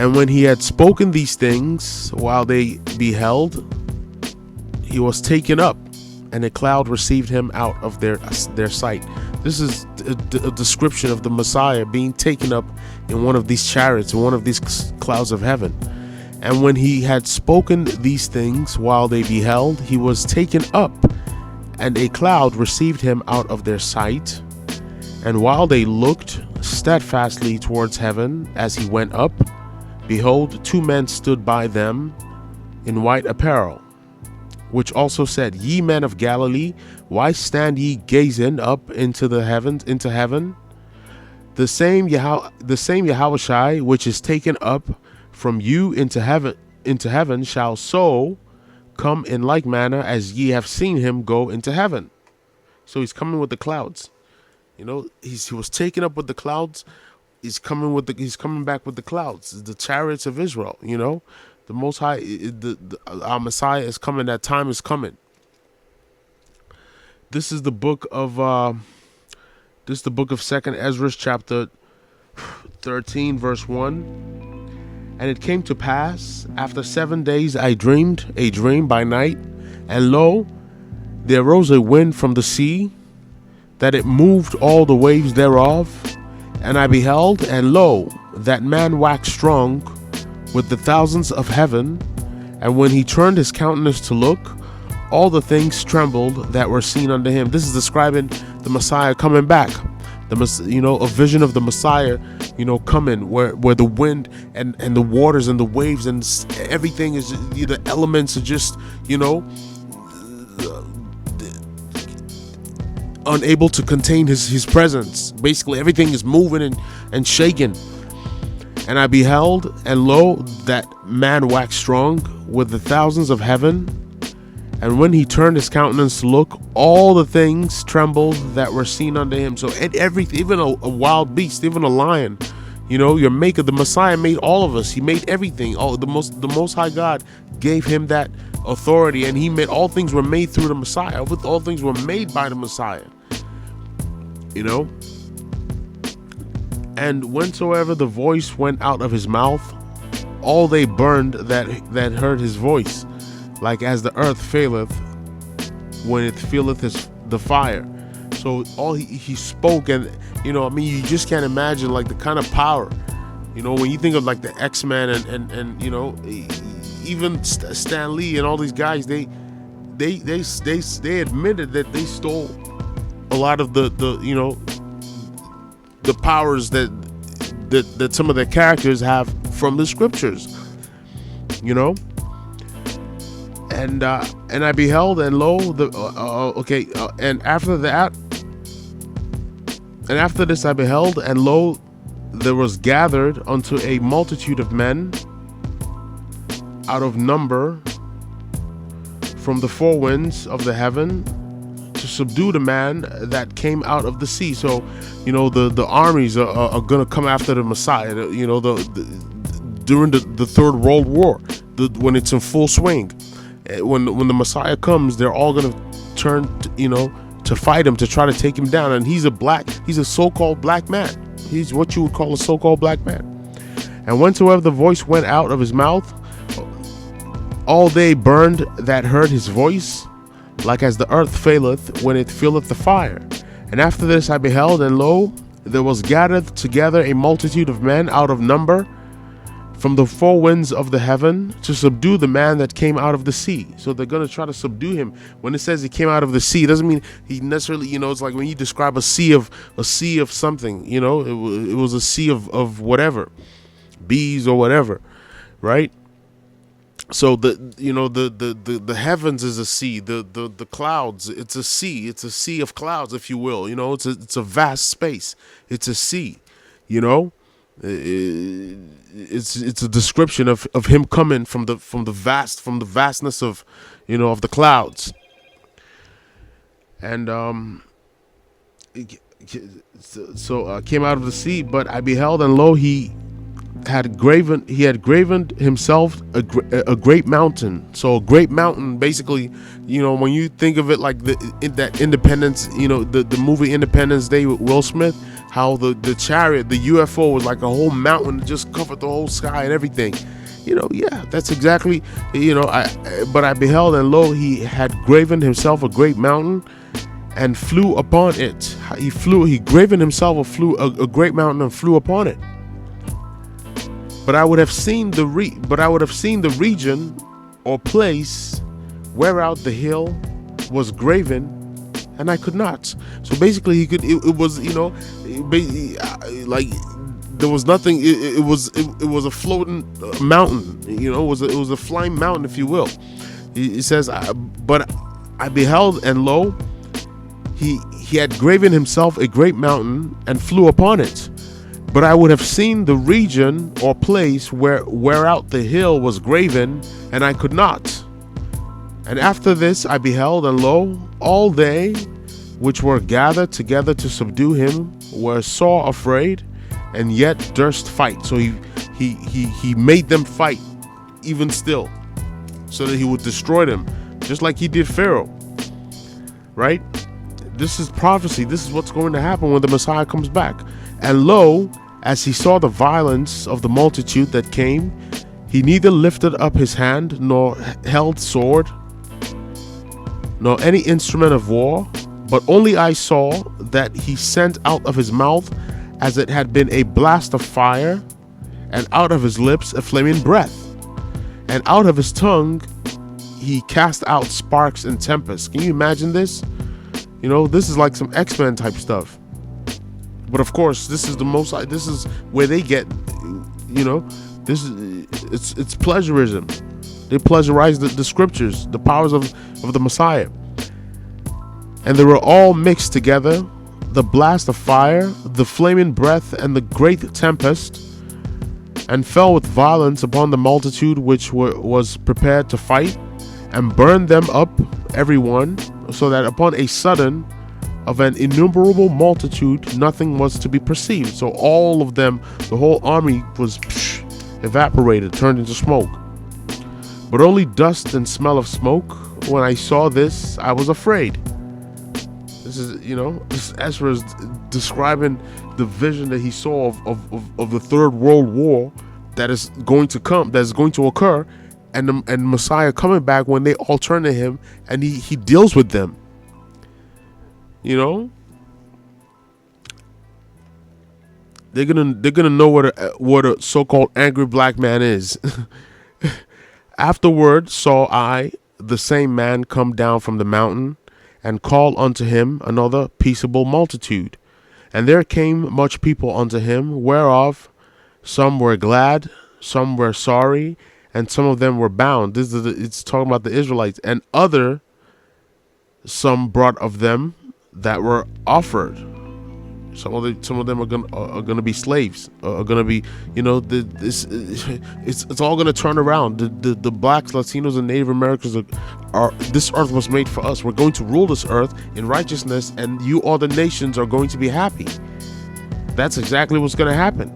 And when he had spoken these things while they beheld, he was taken up, and a cloud received him out of their sight. This is a description of the Messiah being taken up in one of these chariots, in one of these clouds of heaven. And when he had spoken these things while they beheld, he was taken up, and a cloud received him out of their sight. And while they looked steadfastly towards heaven as he went up, behold, two men stood by them in white apparel, which also said, Ye men of Galilee, why stand ye gazing up into heaven? The same Yahushai which is taken up from you into heaven shall so come in like manner as ye have seen him go into heaven. So he's coming with the clouds. He was taken up with the clouds. He's coming back with the clouds, the chariots of Israel. The Most High, our Messiah is coming. That time is coming. This is the book of 2nd Ezra, chapter 13, verse 1. And it came to pass, after 7 days I dreamed a dream by night, and lo, there rose a wind from the sea, that it moved all the waves thereof. And I beheld, and lo, that man waxed strong with the thousands of heaven. And when he turned his countenance to look, all the things trembled that were seen unto him. This is describing the Messiah coming back. A vision of the Messiah, coming, where the wind and the waters and the waves and everything is, the elements are just, unable to contain his presence. Basically, everything is moving and shaking. And I beheld, and lo, that man waxed strong with the thousands of heaven. And when he turned his countenance to look, all the things trembled that were seen unto him. So even a wild beast, even a lion, your maker, the Messiah, made all of us. He made everything. The Most High God gave him that authority, and he made all things were made through the Messiah. All things were made by the Messiah. And whensoever the voice went out of his mouth, all they burned that heard his voice, like as the earth faileth when it feeleth the fire. So all he spoke, and you just can't imagine like the kind of power, when you think of like the X-Men and even Stan Lee and all these guys, they admitted that they stole a lot of the powers that some of the characters have from the scriptures, and I beheld, and lo, and after this I beheld, and lo, there was gathered unto a multitude of men out of number from the four winds of the heaven, to subdue the man that came out of the sea. So, the armies are going to come after the Messiah. During the Third World War, when it's in full swing, when the Messiah comes, they're all going to turn, to fight him, to try to take him down. And he's a so-called black man. He's what you would call a so-called black man. And whensoever the voice went out of his mouth, all they burned that heard his voice, like as the earth faileth when it feeleth the fire. And after this I beheld, and lo, there was gathered together a multitude of men out of number from the four winds of the heaven, to subdue the man that came out of the sea. So they're going to try to subdue him. When it says he came out of the sea, it doesn't mean he necessarily, it's like when you describe a sea of something, it was a sea of whatever, bees or whatever, right? So the heavens is a sea, the clouds, it's a sea of clouds, if you will. It's a vast space. It's a sea. It's a description of him coming from the vastness of of the clouds. And came out of the sea, but I beheld, and lo, he had graven himself a great mountain. So a great mountain, basically, when you think of it like that Independence, the movie Independence Day with Will Smith, how the chariot, the UFO, was like a whole mountain that just covered the whole sky and everything. Yeah, that's exactly, but I beheld, and lo, he had graven himself a great mountain and flew upon it. He graven himself a great mountain and flew upon it. But I would have seen the region or place whereout the hill was graven, and I could not. So basically, he could. It was, like there was nothing. It was a floating mountain. It was a flying mountain, if you will. He says, but I beheld, and lo, he had graven himself a great mountain and flew upon it. But I would have seen the region or place whereout the hill was graven, and I could not. And after this I beheld, and lo, all they which were gathered together to subdue him were sore afraid, and yet durst fight. So he made them fight even still, so that he would destroy them, just like he did Pharaoh. Right? This is prophecy. This is what's going to happen when the Messiah comes back. And lo, as he saw the violence of the multitude that came, he neither lifted up his hand, nor held sword, nor any instrument of war, but only I saw that he sent out of his mouth as it had been a blast of fire, and out of his lips a flaming breath, and out of his tongue he cast out sparks and tempests. Can you imagine this? This is like some X-Men type stuff. But of course, this is this is where they get, this is, it's pleasurism. They pleasurize the scriptures, the powers of the Messiah. And they were all mixed together, the blast of fire, the flaming breath, and the great tempest, and fell with violence upon the multitude which was prepared to fight, and burned them up every one, so that upon a sudden of an innumerable multitude nothing was to be perceived. So all of them, the whole army was evaporated, turned into smoke. But only dust and smell of smoke. When I saw this, I was afraid. This is, this Ezra is describing the vision that he saw of the Third World War that is going to come, that is going to occur, and Messiah coming back when they all turn to him, and he deals with them. They're gonna know what a so-called angry black man is. Afterward saw I the same man come down from the mountain, and call unto him another peaceable multitude. And there came much people unto him, whereof some were glad, some were sorry, and some of them were bound. It's talking about the Israelites. And some brought of them that were offered. Some of them are gonna be slaves. Are gonna be, it's all gonna turn around. The blacks, Latinos, and Native Americans are this earth was made for us. We're going to rule this earth in righteousness, and you, all the nations, are going to be happy. That's exactly what's gonna happen.